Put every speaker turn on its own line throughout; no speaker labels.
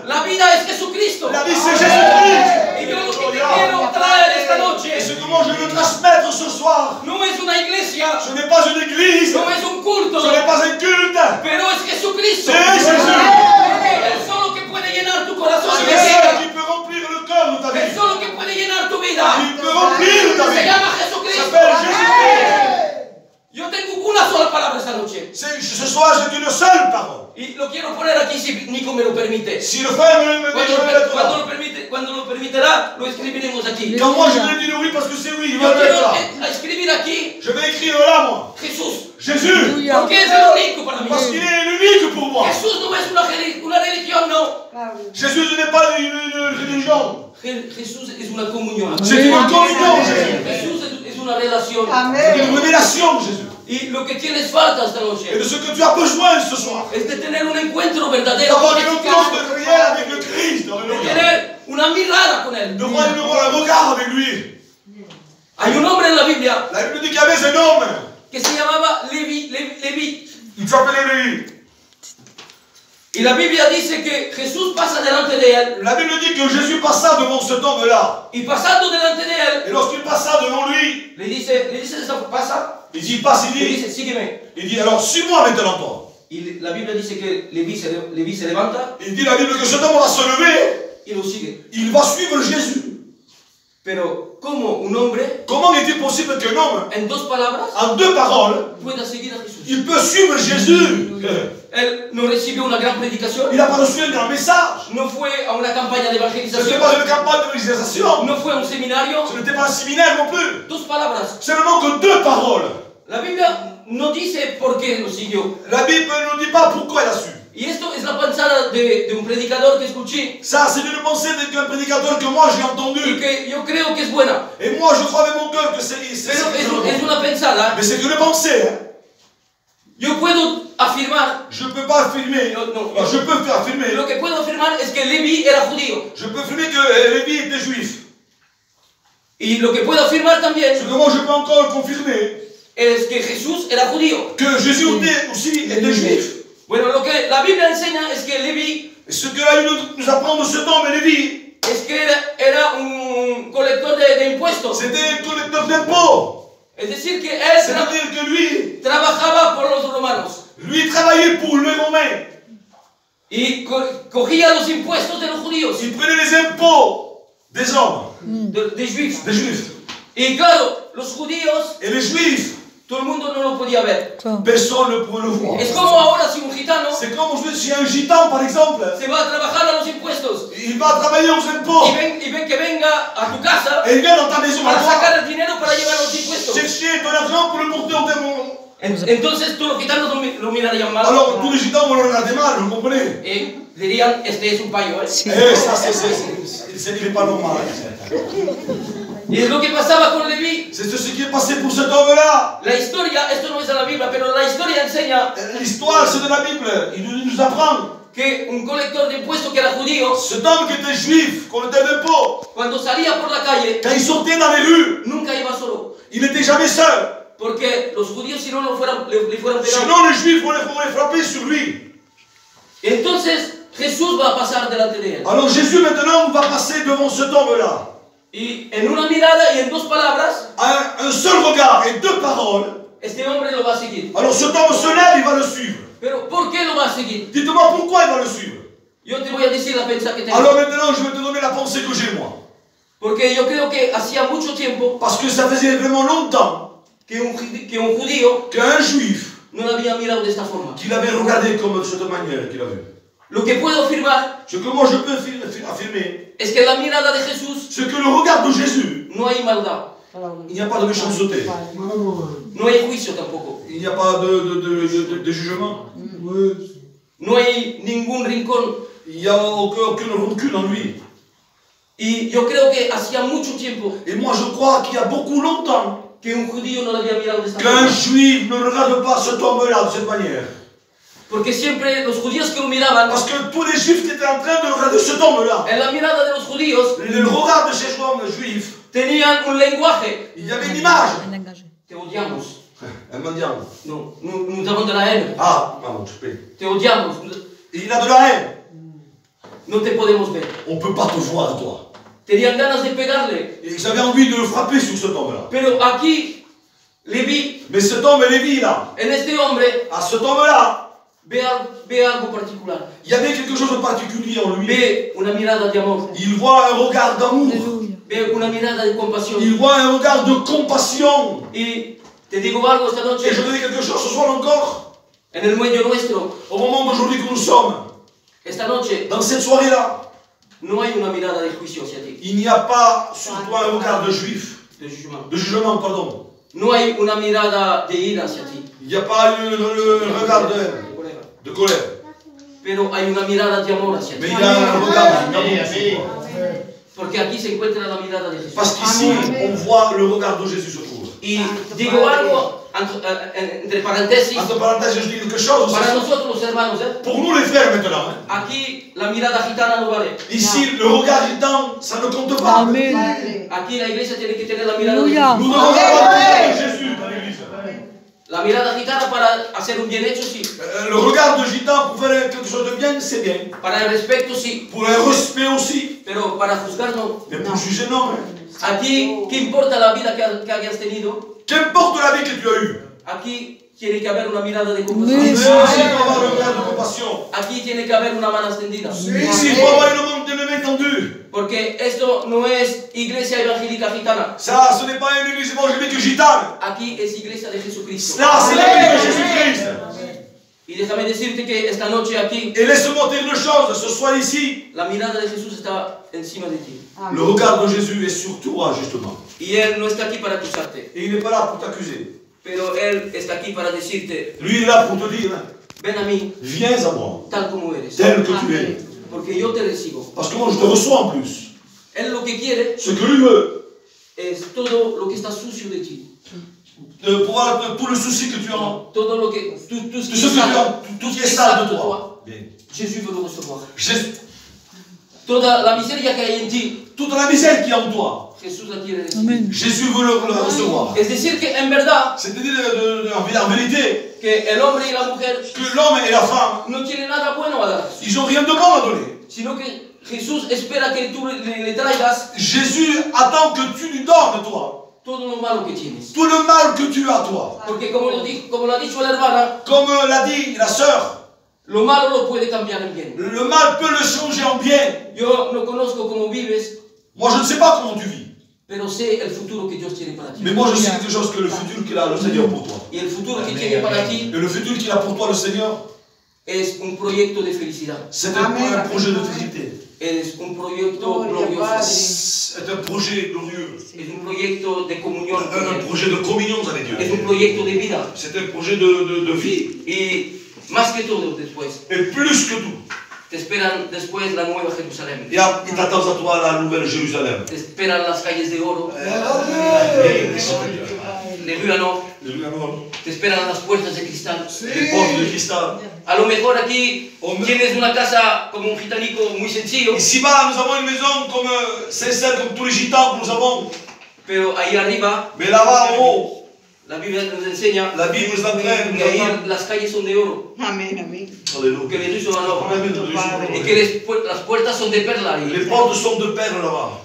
La vida es Jesucristo.
La vie c'est Jésus-Christ.
Y yo lo que te quiero traer esta
Et
noche
ce que moi je veux transmettre ce soir,
no es una iglesia,
ce n'est pas une église,
no es un culto,
ce n'est pas un culte,
pero es Jesucristo.
c'est Jésus.
El solo que puede llenar tu corazón de
C'est
vida.
ça qui peut remplir le cœur de ta
El
vie.
solo que puede llenar tu vida.
Il peut remplir ta
Se
vie.
llama
Il
Jesucristo.
s'appelle Jésus-Christ.
Yo tengo una sola palabra esta noche.
Ce soir j'ai une seule parole.
Y lo quiero poner aquí si Nico me lo permite.
Si le frère me dit, je vais l'être là.
Cuando lo permitirá, lo escribiremos aquí.
Quand moi je vais dire oui parce que c'est oui, il
Yo
va l'être là.
quiero escribir aquí
Je vais écrire là moi.
Jesús.
Jésus.
Porque es el único para mí.
Parce qu'il est l'unique pour moi.
Jesús no es una religión, no.
Jésus ce n'est pas une religion.
Jesús es una comunión.
C'est une communion, Jésus.
Jesús es una relación.
C'est une révélation, Jésus.
Y lo que tienes falta esta
Et
noche
de ce que tu as besoin ce soir.
es de tener un encuentro verdadero
D'avoir
con
une
Jesucristo.
rencontre réelle avec le Christ.
De tener una mirada con él.
De voir un regard avec lui.
Hay un hombre en la Biblia
La Bible dit qu'il y avait un homme.
que se llamaba Leví.
Il s'appelait Lévi.
Y la Biblia dice que Jesús pasa delante de él.
La Bible dit que Jésus passa devant cet homme-là.
Y pasando delante de él,
Et lorsqu'il passa devant lui,
le dice pasa.
il dit, passe,
Le dice, sígueme.
il dit, alors suis-moi maintenant toi.
Y la Biblia dice que Leví se levanta
Il dit la Bible que cet homme va se lever,
y lo sigue.
il va suivre Jésus.
Pero, ¿cómo un hombre,
Comment est-il possible qu'un homme,
en dos palabras,
en deux paroles,
pueda seguir a Jesús?
il peut suivre Jésus?
Él no recibió una gran predicación,
Il n'a pas reçu un grand message.
no fue a una campaña de
Ce n'était
evangelización,
pas une campagne d'évangélisation.
no fue a un seminario.
Ce n'était pas un séminaire non plus.
Dos palabras.
Seulement que deux paroles.
La Biblia no dice por qué lo siguió.
La Bible ne nous dit pas pourquoi il a su.
Y esto es la pensada de un predicador que escuché
Ça, c'est une pensée d'un prédicateur que moi j'ai
y
entendu.
que yo creo que es buena.
Et moi, je crois avec mon cœur que c'est
Pero es una pensada.
mais c'est que une pensée. Hein.
Yo puedo afirmar,
Je ne peux pas affirmer.
No.
Je peux faire affirmer.
lo que puedo afirmar es que Leví era judío.
Je peux affirmer que Lévi était juif.
Y lo que puedo afirmar
Ce
también
que moi je peux encore confirmer,
es que Jesús era judío.
que Jésus aussi était juif.
Bueno, lo que la Biblia enseña es que Leví
Et ce que la Bible nous apprend de cet homme, Lévi,
es que era un colector de impuestos.
c'était un collecteur d'impôts.
Es decir, que él
C'est-à-dire que lui
trabajaba por los romanos
travaillait pour les Romains.
y cogía los impuestos de los judíos,
Il prenait les impôts des hommes,
de juifs.
des juifs.
Y claro, los judíos,
Et les juifs,
todo el mundo no lo podía ver.
personne ne pouvait le voir.
Es como ahora si un gitano
C'est comme aujourd'hui, si un gitan par exemple,
se va a trabajar a los impuestos
il va travailler aux impôts.
y ven que venga a tu casa
Et il vient dans ta maison à
para
toi,
sacar el dinero para llevar los impuestos.
chercher ton argent pour le porter au démon.
Entonces todos los gitanos lo mirarían mal.
Alors tous les gitans vont le regarder mal, vous comprenez?
Dirían, este es un payo, ¿eh?
Eh, ça c'est pas normal.
Y es lo que pasaba con Leví.
C'est ce qui est passé pour cet homme-là.
La historia, esto no es de la Biblia, pero la historia enseña
L'histoire, c'est de la Bible. Il nous apprend.
que un colector de impuestos que era judío,
Cet homme qui était juif, qu'on était d'impôts,
cuando salía por la calle,
quand il sortait dans les rues,
nunca iba solo.
il n'était jamais seul.
Porque los judíos si no le fueran pegados.
Sinon, les juifs pourraient frapper sur lui.
Entonces Jesús va a pasar delante de él.
Alors Jésus maintenant va passer devant cet homme-là.
Y en una mirada y en dos palabras,
Un seul regard et deux paroles.
este hombre lo va a seguir.
Alors cet homme se lève, il va le suivre.
Pero ¿por qué lo va a seguir?
Dites-moi pourquoi il va le suivre.
Yo te voy a decir la pensada que tengo.
Alors maintenant, je vais te donner la pensée que j'ai moi.
Porque yo creo que hacía mucho tiempo
Parce que ça faisait vraiment longtemps
que un judío
qu'un juif,
no la había mirado de esta forma.
qu'il avait regardé comme de cette manière qu'il a vu.
Lo que puedo afirmar
Ce que moi je peux affirmer,
es que en la mirada de Jesús
c'est que le regard de Jésus,
no hay maldad,
il n'y a pas de méchanceté,
no hay juicio tampoco,
il n'y a pas de jugement,
no hay ningún rincón.
il n'y a aucune rancune en lui.
Y yo creo que hacía mucho tiempo
Et moi je crois qu'il y a beaucoup longtemps
que un judío no la había mirado de esta
qu'un
forma.
juif ne regarde pas cet homme-là de cette manière.
Porque siempre los judíos que lo miraban,
Parce que tous les juifs qui étaient en train de regarder cet homme-là,
en la mirada de los judíos,
le regard de ces hommes juifs,
tenían un lenguaje.
il y avait une image.
Te odiamos.
Un mendiant.
No, nous avons de la haine.
Ah, pardon, je paie.
Te odiamos.
Il a de la haine.
no te podemos ver.
On ne peut pas te voir, toi.
Tenían ganas de pegarle.
Et j'avais envie de le frapper sur cet homme-là.
Pero aquí, Leví,
Mais cet homme, Lévi, là,
en este hombre,
à cet homme-là,
ve algo particular.
il y avait quelque chose de particulier en lui.
Ve una mirada de amor.
Il voit un regard d'amour.
Ve una mirada de compasión.
Il voit un regard de compassion.
Y te digo algo esta noche.
Et je te dis quelque chose ce soir encore.
En el medio nuestro,
Au moment d'aujourd'hui que nous sommes,
esta noche,
dans cette soirée-là,
no hay una mirada de juicio hacia ti.
il n'y a pas sur toi un regard de juif,
De jugement.
de jugement, pardon.
No hay una mirada de ira hacia ti.
Il n'y a pas le regard de colère.
Pero hay una mirada de amor hacia
Mais
ti.
il y a un regard d'amour sur toi.
Porque aquí se encuentra la mirada de Jesús.
Parce qu'ici, on voit le regard de Jésus se trouve.
Y digo algo entre paréntesis.
Entre parenthèses, je dis quelque chose.
Para nosotros los hermanos,
Pour nous les frères maintenant, hein.
aquí la mirada gitana no vale.
Ici, le regard gitan, ça ne compte pas.
Amen.
Aquí la iglesia tiene que tener la mirada de
Aleluya.
Nous devons avoir le regard de Jésus dans l'église.
La mirada gitana para hacer un bien hecho, sí.
Le regard de gitan pour faire quelque chose de bien, c'est bien.
Para el respeto, sí.
Pour un respect aussi.
Pero para juzgar, no.
Mais pour juger, non.
A ti, ¿qué importa la vida que hayas tenido?
Qu'importe la vie que tu as eue.
Aquí tiene que haber una mirada de
Ici,
compasión.
il faut avoir un regard de compassion.
Aquí tiene que haber una mano extendida.
Ici, il faut avoir une main tendue.
Porque esto no es iglesia evangélica gitana.
Ça, ce n'est pas une église évangélique gitane.
Aquí es iglesia de Jesucristo.
Là, c'est l'église de Jésus-Christ.
Y déjame decirte que esta noche aquí,
Et laisse-moi dire une chose, ce soir ici,
la mirada de Jesús está encima de ti.
le regard de Jésus est sur toi, justement.
Y Él no está aquí para acusarte,
Et il n'est pas là pour t'accuser.
pero Él está aquí para decirte,
Lui, il est là pour te dire,
ven a mí
viens à moi,
tal como eres,
tel que tu es.
porque yo te recibo.
Parce que moi, je te reçois en plus.
Él lo que quiere
Ce que lui veut,
es todo lo que está sucio de ti.
de pouvoir tout le souci que tu as,
Todo lo que, tout
tout
ce
ce
qui
que
est
tu as,
sale,
tout ce qui est sale de toi. Bien.
Jésus veut le recevoir.
Jésus-
Toda la miseria que hay en ti,
toute la misère qu'il y a en toi,
Jesús la quiere recibir.
Amen.
Jésus veut le recevoir.
Es decir, que en verdad,
C'est-à-dire, en vérité,
que el hombre y la mujer
que l'homme et la femme,
no tienen nada bueno a dar,
ils n'ont rien de bon à donner.
sino que Jesús espera que tú le traigas
Jésus attend que tu lui donnes, toi,
todo lo malo que tienes.
tout le mal que tu as, toi.
Porque como lo ha dicho la hermana,
Comme l'a dit la sœur,
lo malo lo puede cambiar en bien.
le mal peut le changer en bien.
Yo no conozco cómo vives,
Moi, je ne sais pas comment tu vis.
pero sé el futuro que Dios tiene para ti.
Mais moi, je sais quelque chose que le futur qu'il a le Seigneur pour toi.
Y el futuro que tiene para ti
Et le futur qu'il a pour toi, le Seigneur,
es un proyecto de felicidad.
c'est un projet de vérité.
Es un proyecto glorioso.
C'est un projet glorieux.
Es un proyecto de comunión con
Un
Él.
projet de communion avec
Es
Dieu.
un proyecto de vida.
C'est un projet de vie.
Y más que todo después,
Et plus que tout,
te esperan después la nueva Jerusalén.
il t'attend à toi la nouvelle Jérusalem.
Te esperan las calles de oro, de Ruano, te esperan las puertas de cristal.
Les portes de cristal.
A lo mejor aquí tienes una casa como un gitanico muy sencillo,
Ici-bas, nous avons une maison comme sincère, comme tous les gitans que nous avons.
pero ahí arriba
Mais là-bas, en haut,
la Biblia nos enseña
la Bible nous entraîne.
que ahí las calles son de oro,
Amén, amén.
que
Alléluia.
les rues son en oro y que las puertas son de perla.
Les portes sont de perles là-bas.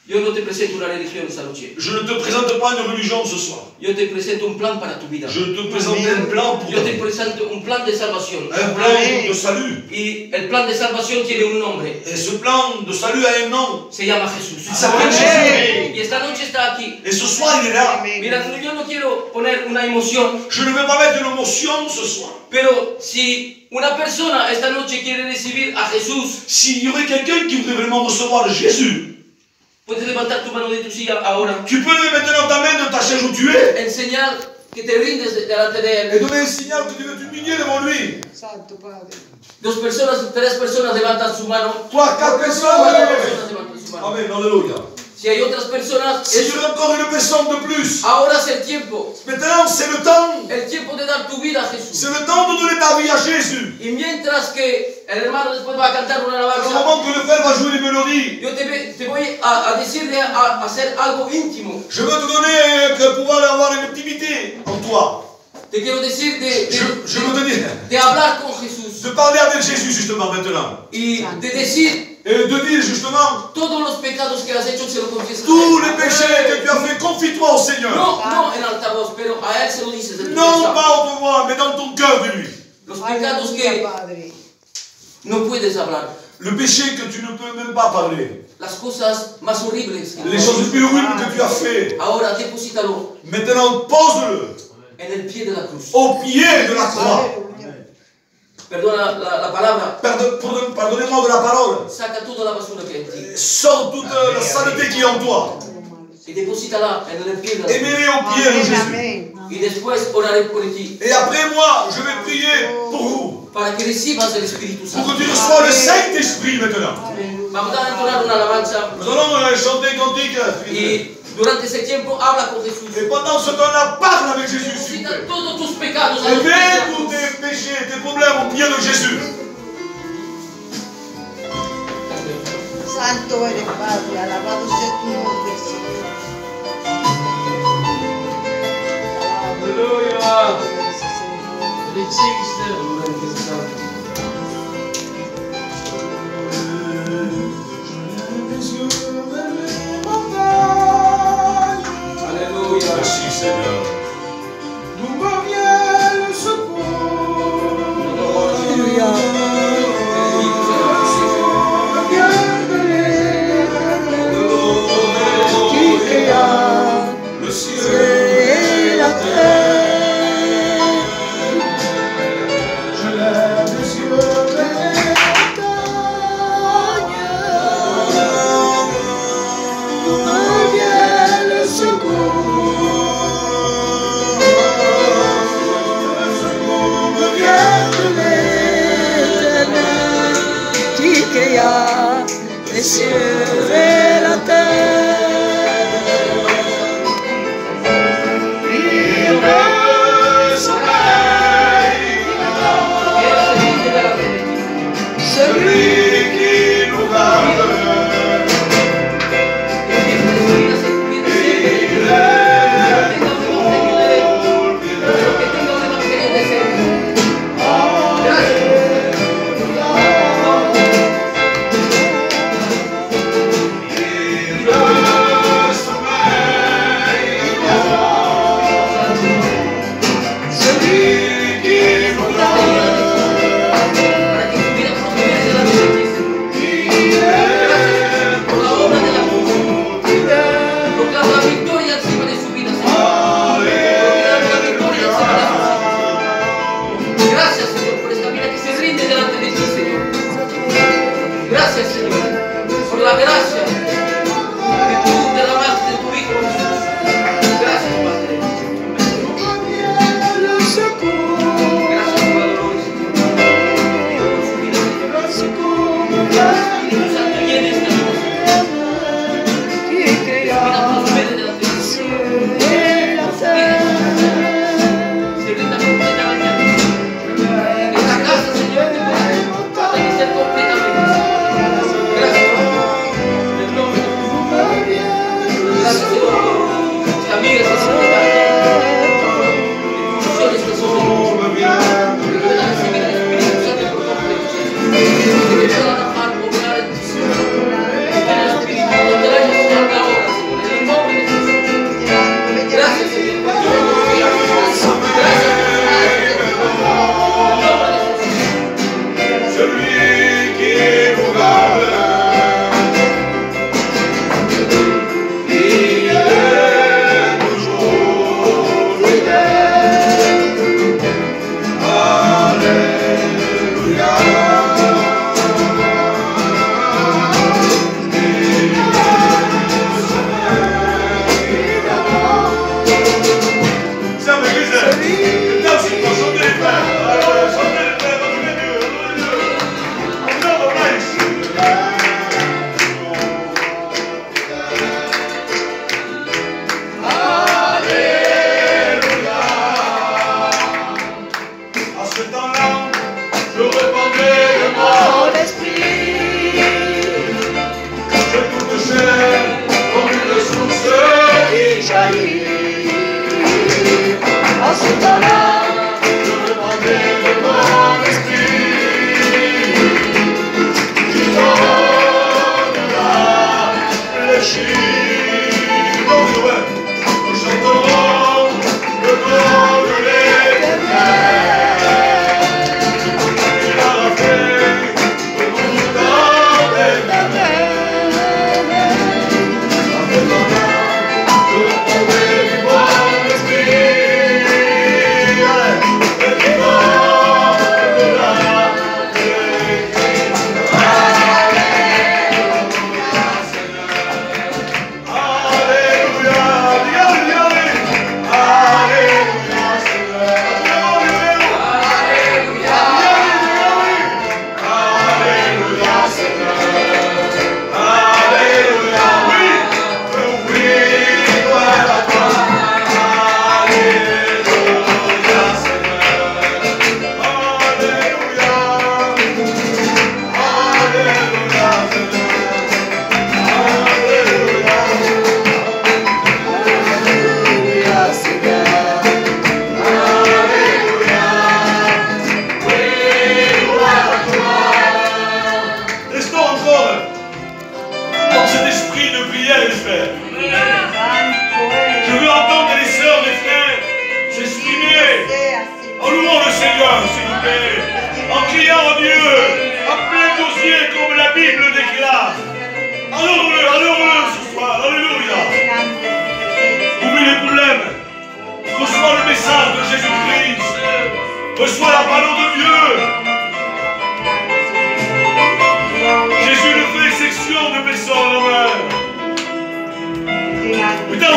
Yo no te presento una religión esta noche,
Je ne te présente pas une religion ce soir.
yo te presento un plan para tu vida.
Je te présente un plan pour
Yo
ta
te
vie.
presento un plan de salvación.
Un plan de salut.
Y el plan de salvación tiene un nombre,
Et ce plan de salut a un nom.
se llama Jesús.
Il s'appelle Jésus.
Y esta noche está aquí.
Et ce soir, il est là.
Mira, yo no quiero poner una emoción,
Je ne vais pas mettre une émotion ce soir.
pero si una persona esta noche quiere recibir a Jesús,
S'il y aurait quelqu'un qui voudrait vraiment recevoir Jésus,
puedes levantar tu mano de tu silla ahora,
tu peux lever maintenant ta main de ta chaise où tu es
en señal que te rindes delante de
et
Él.
donner un signal que tu veux t'humilier devant lui.
Santo Padre.
Tres personas levantan su mano.
3, 4
Tres
personnes.
personas levantan su mano.
Amen, alléluia.
Si hay otras personas,
S'il y aurait encore une personne de plus,
ahora es el tiempo
maintenant c'est le temps.
de dar tu vida a Jesús.
C'est le temps de donner ta vie à Jésus.
Y mientras que el hermano después va a cantar una
Au
alabanza,
moment que le frère va jouer les mélodies,
yo te voy a decir de hacer algo íntimo.
je veux te donner que pouvoir avoir une intimité en toi.
Te quiero decir
Je veux te dire
de hablar con Jesús.
de parler avec Jésus justement maintenant.
y de decir
Et de dire justement,
todos los pecados que has hecho se lo confiesas
tous
a
les
él.
péchés que tu as fait, confie-toi au Seigneur.
No, no en altavoz, pero a él se lo dices de tu
Non
corazón.
pas au pouvoir, mais dans ton cœur de lui.
Los pecados que no puedes hablar,
Le péché que tu ne peux même pas parler.
las cosas más horribles que
Les choses les plus horribles que tu as fait.
ahora deposítalo
Maintenant, pose-le
en el pie de la cruz.
au pied de la croix.
Perdona la palabra,
Pardonnez-moi de la parole.
saca toda la basura que hay en ti
Sors toute la saleté qui est en toi.
y deposítala en el pie de la cruz.
Et mets-les au pied de Jésus.
Y después oraré por ti
Et après moi, je vais prier pour vous.
para que recibas el Espíritu
Pour
Santo.
que tu reçois le Saint-Esprit maintenant.
Vamos a entonar una alabanza
Nous allons chanter un cantique.
y durante ese tiempo habla con Jesús.
Et pendant ce temps-là, parle avec Jésus, s'il vous
Deposita
plaît.
todos tus pecados a
Et
los pies de
mets
la
tous
cruz.
tes péchés, tes problèmes au pied de Jésus.
Santo eres, Padre, alabado sea tu nombre, Señor.
Aleluya.
Gracias, Señor.
Aleluya.
Merci Seigneur.
D'où me vient le secours?
Alléluia.
Vient de l'Éternel, qui créa
Le ciel
Et la terre.
Je lève les yeux vers les montagnes. D'où me vient le secours? Le secours me vient de
L'Éternel qui créa les cieux et la terre.
le soleil, celui qui nous garde.
Gracias, Señor, por la gracia que tú derramaste de tu Hijo Jesús. Gracias, Padre. Gracias por la dolor, Señor, por su vida, Señor. Espíritu Santo, llena esta noche. Mira prospere delante de ti. Se rinda completamente a ti. Esta casa, Señor, tiene que ser completamente. Gracias.
mes frères. Je veux entendre les sœurs, les frères s'exprimer en louant le Seigneur, s'il vous plaît, en criant à Dieu, à plein dossier comme la Bible déclare. Adore-le ce soir, alléluia. Oublie les problèmes, reçois le message de Jésus-Christ, reçois la parole de Dieu. Jésus ne fait exception de personne, amen. Putain,